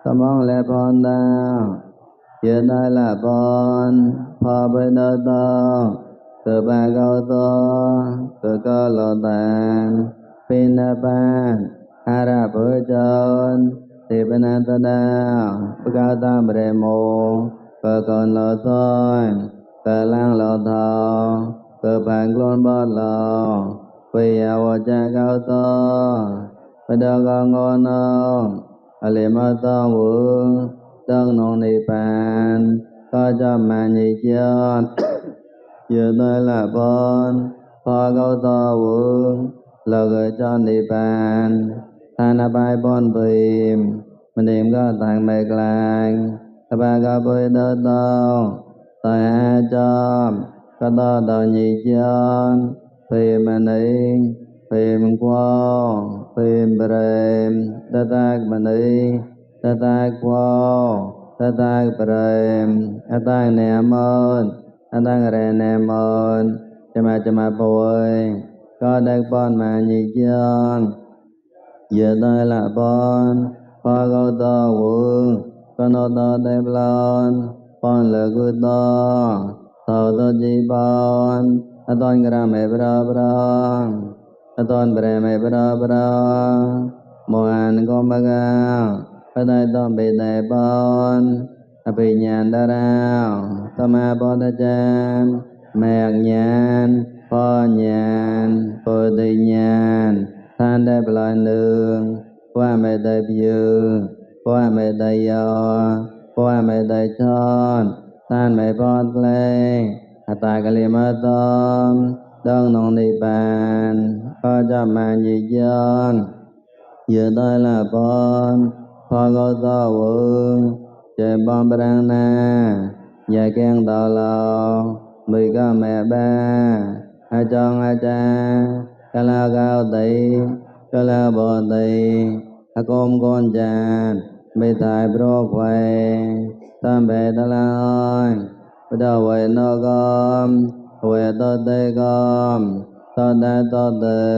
Tâm ơn lệ bọn đăng Hiện nay là bọn Phá bê đơ tông Từ ba gâu tô Từ cơ lộ tàn Pin đa ban Hà ra bữa chân Thì bên anh ta đào Bữa cao tam bề mô Cơ còn lộ thôi Cơ lang lộ thọ Cơ bàn luôn bó lộ Vì à vô cha cao tô Bê đơ con ngô nông Lì mơ tông vương Tân nông nì bàn Có cho mà nhị chân Giờ tôi là bọn Phó câu to vương Lờ gửi cho nì bàn Tha na bài bọn bìm Mình niệm có thằng mệt làng Thà bà có bơi đơ tông Tại hạ chom Có to tờ nhị chân Phìm mà ninh Phìm quô Phìm bìm Đơ tác mà ninh Đơ tác quô Đơ tác bìm Đơ tác nèm ơn Đơ tác rè nèm ơn Chama bồi Có đắc bọn mà nhị chân Giờ tôi là bọn Phó câu to vương Con ô tô đẹp lon Bọn lỡ cư to Thầu tô chi bọn Tôn gra mê bra bra Tôn bre mê bra bra Mô an con bà gao Bà tay tôn bị đại bọn Bị nhàn đa rao Tâm ma bọn đa cham Mẹ nhàn Phó nhàn Phô tì nhàn Than đẹp lời nương Qua mê đại biêu Qua mê đại yo Qua mê đại chon Than mê bọt lê Ta ca li ma tâm Đơn nông ni bàn Có cho mà nhị dân Giờ tôi là bọn Phó câu to vương Chế bọn bà đăng na Dạ khen tàu lầu Mười có mẹ ba Hai chong hai cha Ca la cao tỷ Ca la bồ tỷ Hạ côm con chàn Mì thai bro quay Tam bè ta la ơi Bà đào quay nó gom Quay tốt tê gom Tốt đá tốt tê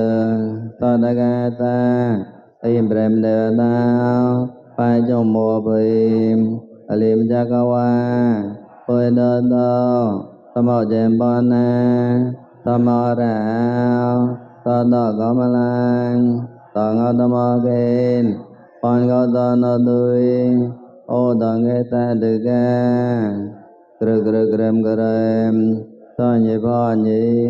Tốt đá gà ta Im brem đề đao Phai trong mùa bìm Alim cha ca hoa Phơi đơ đô Tâm mô chêm bọn na Tâm mô rào Tốt đô có mà lang Tốt ngô tâm mô kinh Bọn gô tô nô tui Ô tô nghe ta đư ca Krư krư krem krem Tô nhị phó nhị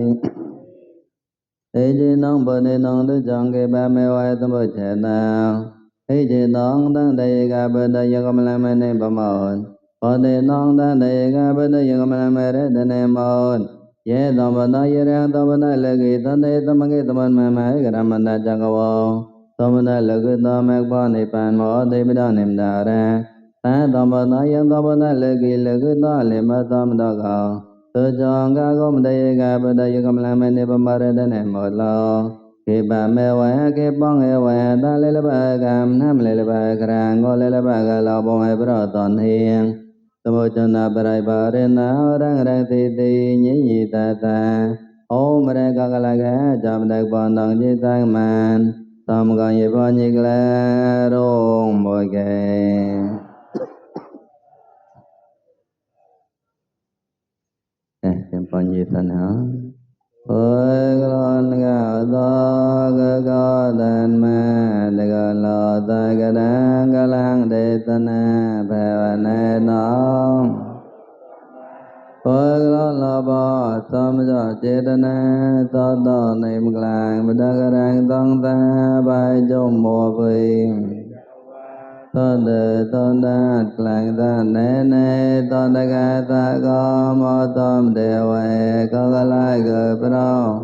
Ý chí nông bờ ni nông đức chọn kê ba mê hoài tâm bờ trẻ nào Ý chí nông tăng đầy gà bờ đầy yā gom la mê nê bà môn Bờ ni nông tăng đầy gà bờ đầy yā gom la mê rê đê nê môn Yê tông bờ đá yê ràng tông bờ đá lê ghi tông đê tông bờ ghi tông bờ mê mê gà ràm bờ đá chā gà vô Tông bờ đá lê ghi tông mê bò nê bàn mô đê bì đá nêm đá rā Ta tông bờ đá yê tông bờ đá lê ghi tông lê mê tông bờ đá gà Tự chọn ca gom đầy gà bờ đầy yā gom la mê nê bà mê rê đê nê mô lô Kê bà mê hoài kê bóng hê hoài Ta lê lê bà gàm nam lê lê bà gà ngô lê lê bà gà lao bông hê bà tòn hiền Tâm bồ chân nà bà rây bà rê náo răng răng tì tì nhí nhị tà tà Ô mê rê ca ca la gà chạp đạc bọn đòn chê tăng màn Tâm gòn nhị bọn nhị lê rung bồi kê Chạm bọn nhị tà náo Ôi con gạo to cơ có tên ma Để cơ lò ta cơ đá cơ lang đề ta na Phè bà nê nông Ôi con lò bò tâm cho chế ta na Tốt tốt niệm làng Bà đá cơ ràng tông ta Bài chung mùa phim Tốt đời tốt đát làng ta nê nê Tốt đá gà ta có mô tâm đề huệ Có cơ lai gửi bà đâu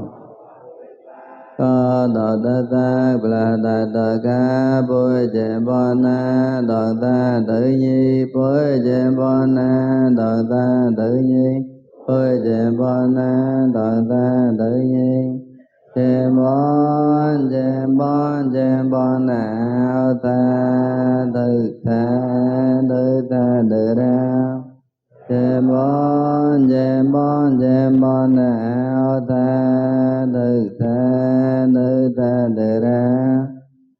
Có đỏ ta ta bà ta ta ca Bôi chế bọn na Đỏ ta tử nhi Bôi chế bọn na Đỏ ta tử nhi Bôi chế bọn na Đỏ ta tử nhi Chế bọn nào ta Tự ta tự ra Chế bọn nào ta Tự ta tự ra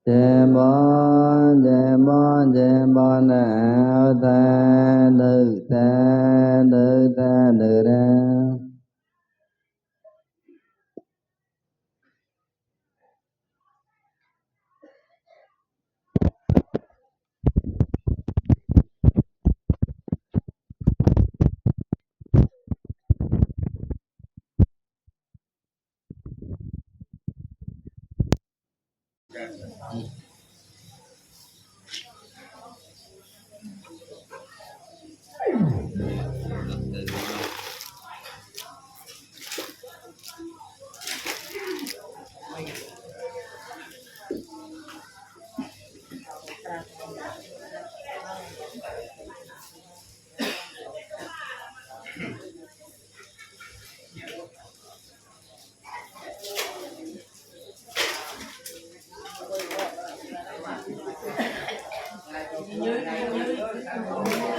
Chế bọn Nhớ